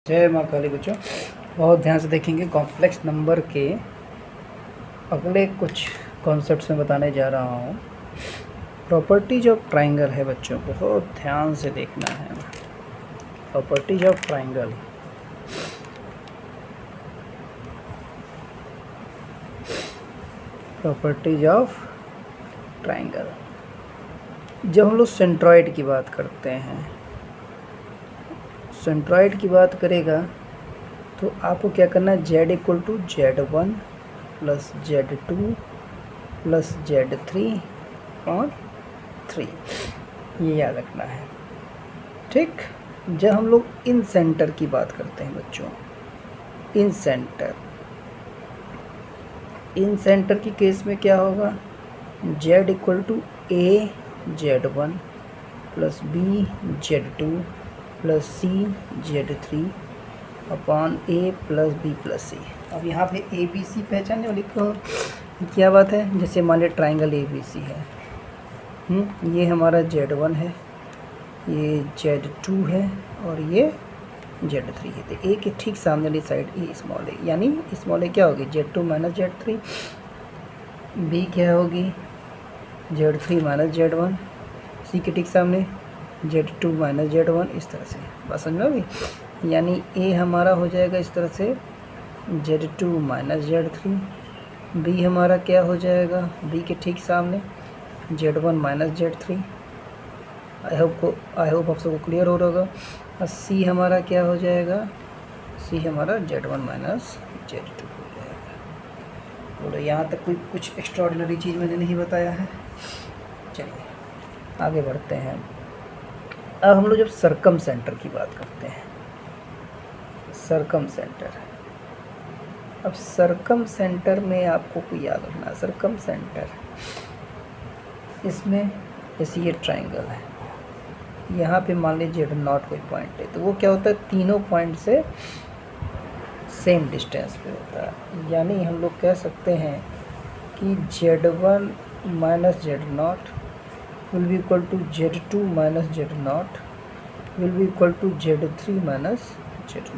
जय माँ काली। बच्चों बहुत ध्यान से देखेंगे। कॉम्प्लेक्स नंबर के अगले कुछ कॉन्सेप्ट्स में बताने जा रहा हूँ। प्रॉपर्टीज ऑफ ट्राइंगल है बच्चों, बहुत ध्यान से देखना है। Properties of triangle, properties of triangle. जब हम लोग सेंट्रॉइड की बात करते हैं, सेंट्रॉइड की बात करेगा तो आपको क्या करना है, z equal to Z1 plus Z2 plus Z3 और 3, ये याद रखना है। ठीक। जब हम लोग इन सेंटर की बात करते हैं बच्चों, इन सेंटर की केस में क्या होगा, z equal to A Z1 plus B Z2 plus C Z3 upon A plus B plus C। अब यहाँ पे A B C पहचानने वाली क्या बात है, जैसे मान लिया ट्राइंगल A B C है। ये हमारा Z1 है, ये Z2 है और ये Z3 है। तो A के ठीक सामने वाली साइड ए स्मॉल ए, यानी स्मॉल ए क्या होगी, Z2 माइनस Z3। B क्या होगी, Z3 माइनस Z1। C के ठीक सामने Z2 माइनस Z1। इस तरह से बात समझ में होगी। यानी A हमारा हो जाएगा इस तरह से Z2 माइनस Z3। B हमारा क्या हो जाएगा, B के ठीक सामने Z1 minus Z3। I hope आप सबको क्लियर हो रहा होगा। और C हमारा क्या हो जाएगा, C हमारा Z1 माइनस Z2 हो जाएगा। बोलो यहाँ तक कोई कुछ एक्स्ट्राऑर्डिनरी चीज़ मैंने नहीं बताया है। चलिए आगे बढ़ते हैं। अब हम लोग जब सर्कम सेंटर की बात करते हैं, सर्कम सेंटर। अब सर्कम सेंटर में आपको कोई याद रखना है, सर्कम सेंटर इसमें जैसे ये ट्राइंगल है, यहाँ पे मान लीजिए Z0 कोई पॉइंट है, तो वो क्या होता है, तीनों पॉइंट से सेम डिस्टेंस पे होता है। यानी हम लोग कह सकते हैं कि Z1 minus Z0 will be equal to Z2 minus Z0 will be equal to Z3 minus Z0।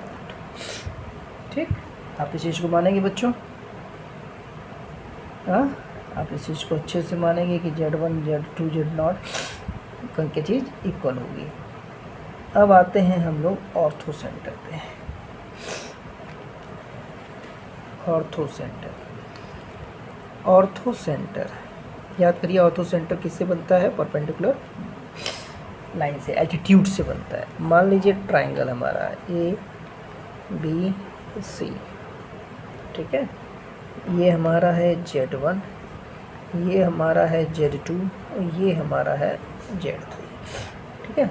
ठीक, आप इस चीज़ को मानेंगे बच्चों? हाँ, आप इस चीज़ को अच्छे से मानेंगे कि Z1 Z2 Z0 की चीज़ इक्वल होगी। अब आते हैं हम लोग ऑर्थो सेंटर पे। ऑर्थो सेंटर, ऑर्थो सेंटर याद करिए। ऑर्थो सेंटर किससे बनता है, परपेंडिकुलर लाइन से, एल्टीट्यूड से बनता है। मान लीजिए ट्राइंगल हमारा A B C, ठीक है। ये हमारा है Z1, ये हमारा है Z2 और ये हमारा है Z3, ठीक है।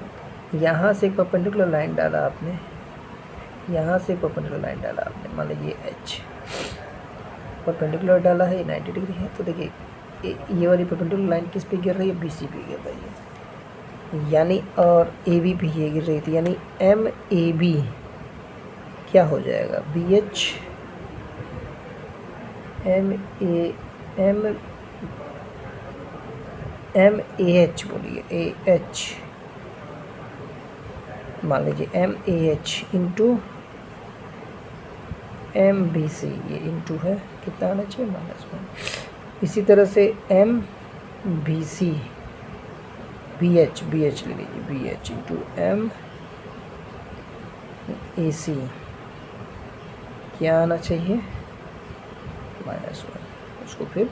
यहाँ से एक परपेंडिकुलर लाइन डाला आपने, यहाँ से परपेंडिकुलर लाइन डाला आपने, मान लीजिए H परपेंडिकुलर डाला है, 90 डिग्री है। तो देखिए ये वाली परपेंडिकुलर लाइन किस पे गिर रही है, BC पे गिर रही है, यानी और AB पे ये गिर रही थी, यानी MAB क्या हो जाएगा, BH MAH बोलिए AH, मान लीजिए MAH इंटू MBC, ये इंटू है, कितना आना चाहिए, -1। इसी तरह से MBC BH ले लीजिए, BH इंटू MAC क्या आना चाहिए, -1। उसको फिर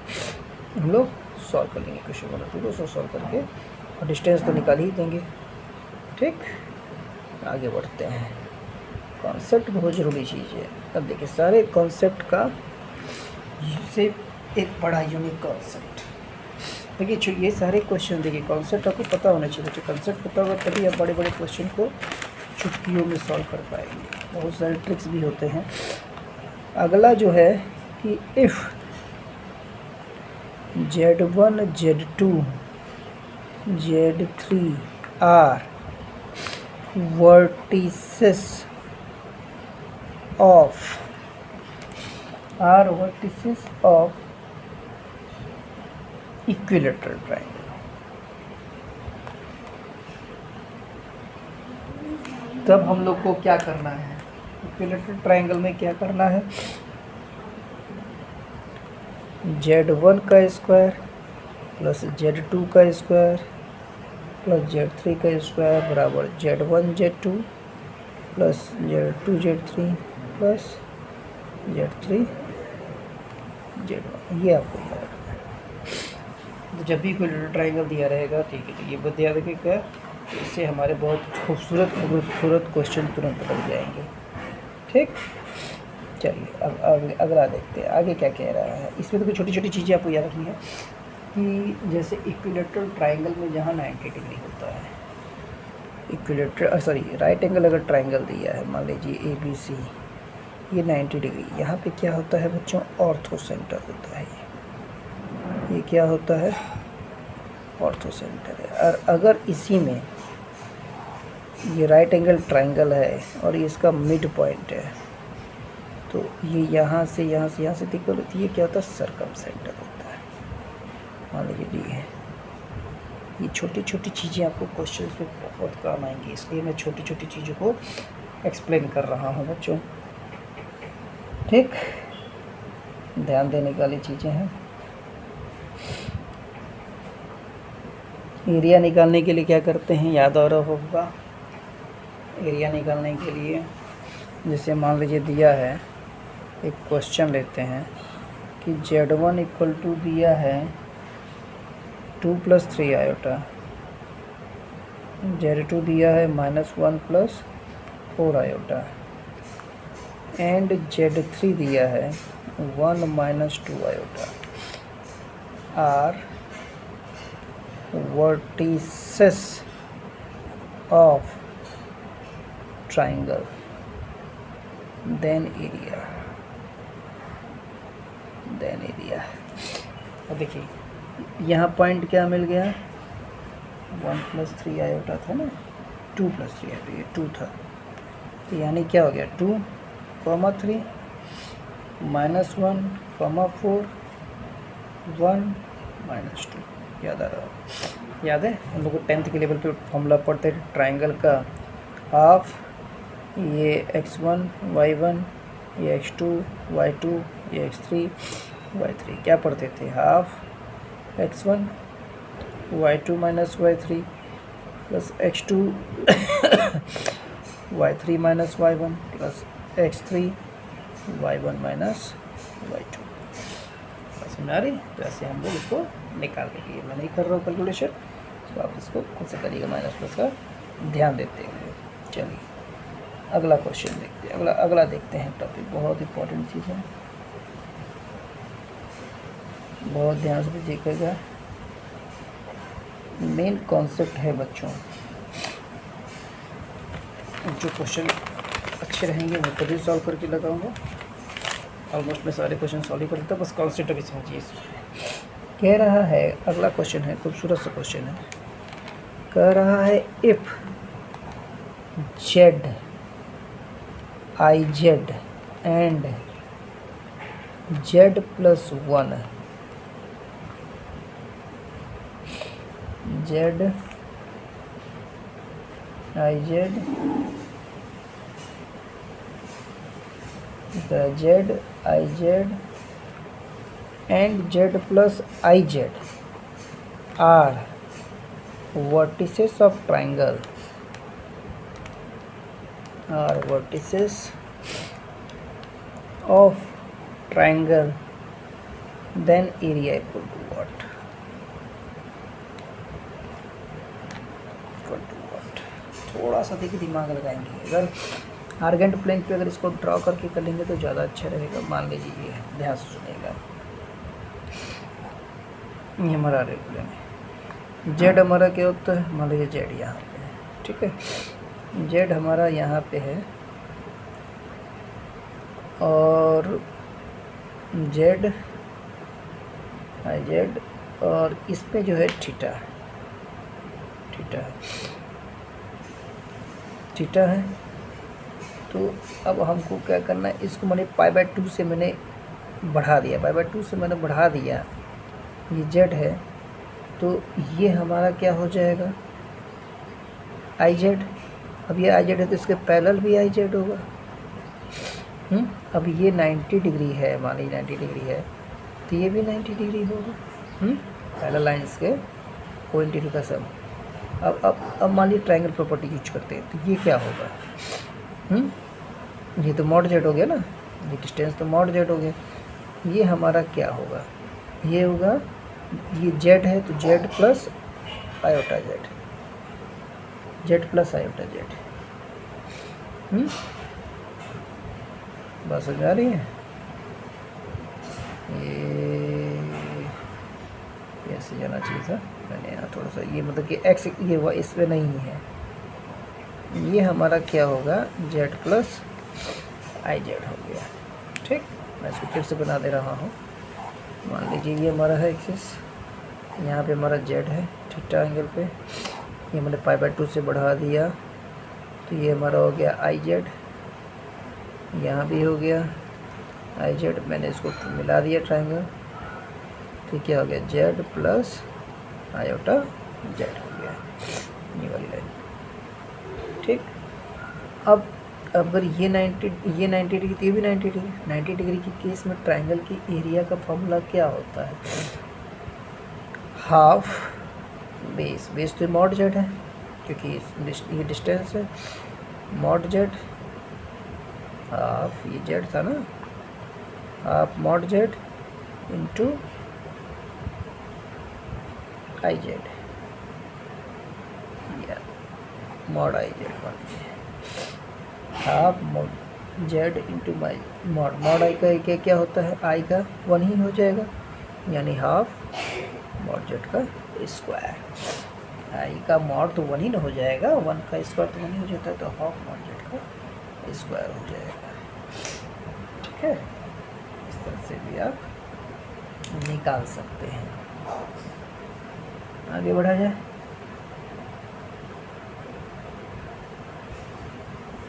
हम लोग सॉल्व कर लेंगे, क्वेश्चन नंबर 2 को सॉल्व करके, और डिस्टेंस तो निकाल ही देंगे। ठीक, आगे बढ़ते हैं। कॉन्सेप्ट बहुत ज़रूरी चीज़ है। अब देखिए सारे कॉन्सेप्ट का से एक बड़ा यूनिक कॉन्सेप्ट देखिए, ये सारे क्वेश्चन देखिए, कॉन्सेप्ट आपको पता होना चाहिए। तो कॉन्सेप्ट पता होगा तभी आप बड़े बड़े क्वेश्चन को चुटकियों में सॉल्व कर पाएंगे। बहुत सारे ट्रिक्स भी होते हैं। अगला जो है कि if Z1 Z2 Z3 are vertices of equilateral triangle, तब हम लोग को क्या करना है, इक्विलेटरल ट्रायंगल में क्या करना है, Z1 का स्क्वायर प्लस Z2 का स्क्वायर प्लस Z3 का स्क्वायर बराबर Z1 Z2 plus Z2 Z3 plus Z3 Z1। ये आपको याद रखना है। तो जब भी इक्विलेटरल ट्रायंगल दिया रहेगा, ठीक है, तो ये बात याद रखिएगा। तो इससे हमारे बहुत खूबसूरत क्वेश्चन तुरंत लग जाएंगे। ठीक, चलिए अब अगला देखते हैं आगे क्या कह रहा है। इसमें तो कुछ छोटी छोटी चीज़ें आपको याद रखनी है कि जैसे इक्विलेटरल ट्रायंगल में जहाँ 90 डिग्री होता है, राइट एंगल अगर ट्रायंगल दिया है, मान लीजिए ABC, ये 90 डिग्री, यहाँ पे क्या होता है बच्चों, ऑर्थो सेंटर होता है। ये क्या होता है, ऑर्थो सेंटर है। और अगर इसी में ये राइट एंगल ट्रायंगल है और ये इसका मिड पॉइंट है, तो ये यहाँ से इक्वल होती है, क्या होता है, सर्कम सेंटर होता है। मान लीजिए डी है। ये छोटी छोटी चीज़ें आपको क्वेश्चन में बहुत काम आएंगी, इसलिए मैं छोटी छोटी चीज़ों को एक्सप्लेन कर रहा हूँ बच्चों। ठीक, ध्यान देने वाली चीज़ें हैं। एरिया निकालने के लिए क्या करते हैं, याद आ रहा होगा। एरिया निकालने के लिए जैसे मान लीजिए दिया है, एक क्वेश्चन लेते हैं कि Z1 इक्वल टू दिया है 2 + 3 आयोटा, Z2 दिया है -1 + 4 आयोटा, एंड Z3 दिया है 1 - 2 iota are vertices of triangle, then area. अब देखिए यहाँ पॉइंट क्या मिल गया, 1 + 3 आयोटा था ना, 2 + 3 आयोटा, ये 2 था, तो यानी क्या हो गया, 2, 3 -1, 4, 1 - 2। याद आ रहा है, याद है हम लोग को 10th के लेवल पे फॉर्मूला पढ़ते थे ट्राइंगल का, हाफ ये x1 y1, ये x2 y2, ये x3 y3। क्या पढ़ते थे, half x1 y2 - y3 plus x2 y3 - y1 plus x3 y1 - y2। समझ आ रही? तो ऐसे हम लोग इसको निकाल देंगे। मैं नहीं कर रहा हूँ कैलकुलेशन, तो आप इसको खुद से करिएगा, माइनस प्लस का ध्यान देते हुए। चलिए अगला क्वेश्चन देखते हैं, अगला देखते हैं टॉपिक, बहुत इंपॉर्टेंट चीज़ है, बहुत ध्यान से देखिएगा। मेन कॉन्सेप्ट है बच्चों, जो क्वेश्चन अच्छे रहेंगे मैं तभी सॉल्व करके लगाऊंगा। ऑलमोस्ट मैं सारे क्वेश्चन सॉल्व ही कर देता हूँ, बस कॉन्सेप्ट अभी समझिए। कह रहा है, अगला क्वेश्चन है, खूबसूरत सा क्वेश्चन है। कह रहा है if Z IZ and Z + 1 Z IZ Z IZ and Z + IZ are vertices of triangle, then area equal to what? थोड़ा सा देखिए दिमाग लगाएंगे। अगर आर्गेंट प्लेन पे अगर इसको ड्रॉ करके कर लेंगे तो ज़्यादा अच्छा रहेगा। मान लीजिए, ये ध्यान से सुनिएगा, ये हमारा आर्गेंट प्लेन है, जेड हमारा क्या होता है, मान लीजिए जेड यहाँ पे है, ठीक है, जेड हमारा यहाँ पे है और जेड जेड और इस पे जो है थीटा है। तो अब हमको क्या करना है, इसको मैंने π/2 से मैंने बढ़ा दिया, π/2 से मैंने बढ़ा दिया, ये जेड है, तो ये हमारा क्या हो जाएगा, आई जेड। अब ये आई जेड है तो इसके पैरेलल भी आई जेड होगा, अब ये 90 डिग्री है, मान लीजिए 90 डिग्री है, तो ये भी 90 डिग्री होगा। पहला लाइन्स के कोइंसिडेंट का सम। अब मान लीजिए ट्रायंगल प्रॉपर्टी यूज करते हैं, तो ये क्या होगा? ये तो मॉड जेड हो गया ना, ये डिस्टेंस तो मॉड जेड हो गया। ये हमारा क्या होगा? ये होगा, ये जेड है तो Z plus iota Z, Z plus iota Z. बात समझ आ रही है? ये ऐसे जाना चाहिए था, मैंने यहाँ थोड़ा सा ये मतलब कि एक्स ये हुआ, इस पर नहीं है। ये हमारा क्या होगा? जेड प्लस आई जेड हो गया। ठीक, मैं इसको फिर से बना दे रहा हूँ। मान लीजिए ये हमारा है एक्सिस, यहाँ पे हमारा जेड है थीटा एंगल पे, ये मैंने π/2 से बढ़ा दिया, तो ये हमारा हो गया आई जेड। यहाँ भी हो गया आई जेड, मैंने इसको मिला दिया ट्रायंगल, तो क्या हो गया? जेड प्लस आयोटा जेड हो गया, ये वाली लाइन। ठीक, अब अगर ये 90 डिग्री, तो ये भी 90 डिग्री। 90 डिग्री की केस में ट्रायंगल की एरिया का फॉर्मूला क्या होता है? हाफ बेस, बेस तो मॉड जेड है क्योंकि ये डिस्टेंस है, मॉड जेड हाफ, ये जेड था ना, half mod Z into I Z, या मॉड आई जेड मान लीजिए, हाफ मॉड जेड इंटू माई मॉड आई का क्या होता है? आई का 1 ही हो जाएगा, यानी हाफ मॉड जेड का स्क्वायर। आई का मॉड तो 1 ही ना हो जाएगा, 1 का स्क्वायर तो 1 ही हो जाता है, तो हाफ मॉड जेड का स्क्वायर हो जाएगा। ठीक है, इस तरह से भी आप निकाल सकते हैं। आगे बढ़ा जाए,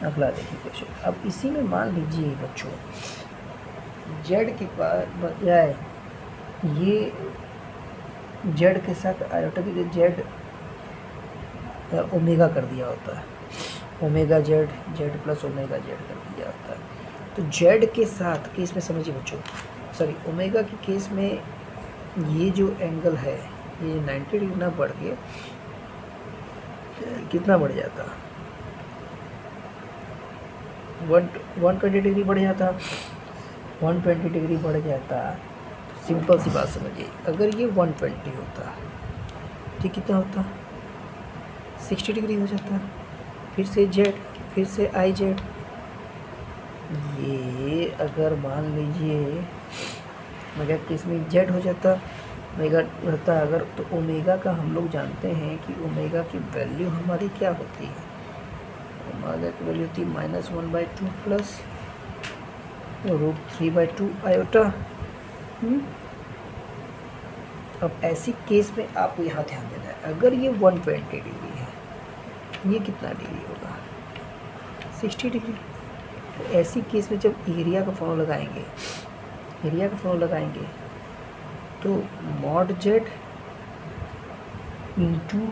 अगला देखिए क्वेश्चन। अब इसी में मान लीजिए बच्चों, जेड के बजाय ये जेड के साथ आयोटा की जेड ओमेगा कर दिया होता है, omega Z, Z plus omega Z कर दिया होता है। तो जेड के साथ केस में समझिए बच्चों, सॉरी ओमेगा के केस में ये जो एंगल है ये 90 डिग्री ना बढ़ के कितना बढ़ जाता? 120 डिग्री बढ़ जाता। 120 डिग्री बढ़ जाता। सिंपल सी बात समझिए, अगर ये 120 होता तो कितना होता? 60 डिग्री हो जाता। फिर से जेड, फिर से आई जेड। ये अगर मान लीजिए मेगा केस में जेड हो जाता, ओमेगा रहता अगर, तो ओमेगा का हम लोग जानते हैं कि ओमेगा की वैल्यू हमारी क्या होती है? ओमेगा की वैल्यू होती है -1/2 प्लस √3/2 आयोटा। अब ऐसी केस में आपको यहाँ ध्यान देना है, अगर ये 120 डिग्री है, ये कितना डिग्री होगा? 60 डिग्री। तो ऐसी केस में जब एरिया का फॉर्मूला लगाएंगे, एरिया का फॉर्मूला लगाएंगे तो मॉड जेड इंटू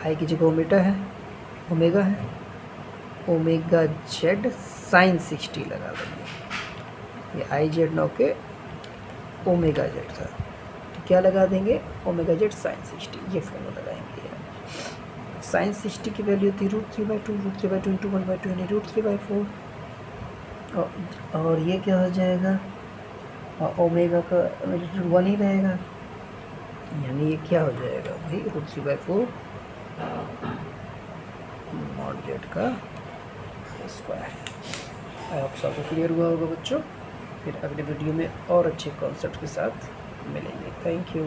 आई की जगह ओमेगा है, ओमेगा जेड साइन 60 लगा देंगे। ये आई जेड नौ के ओमेगा जेड था, तो क्या लगा देंगे? ओमेगा जेड साइन 60, ये फॉर्मूला लगाएंगे। साइन 60 की वैल्यू थी √3/2 इंटू 1/2 यानी √3/4, और ये क्या हो जाएगा? ओमेगा का 1 ही रहेगा, यानी ये क्या हो जाएगा भाई? √3/4 मॉड जेड का स्क्वायर। आप सबको क्लियर हुआ होगा बच्चों। फिर अगले वीडियो में और अच्छे कॉन्सेप्ट के साथ मिलेंगे। Thank you.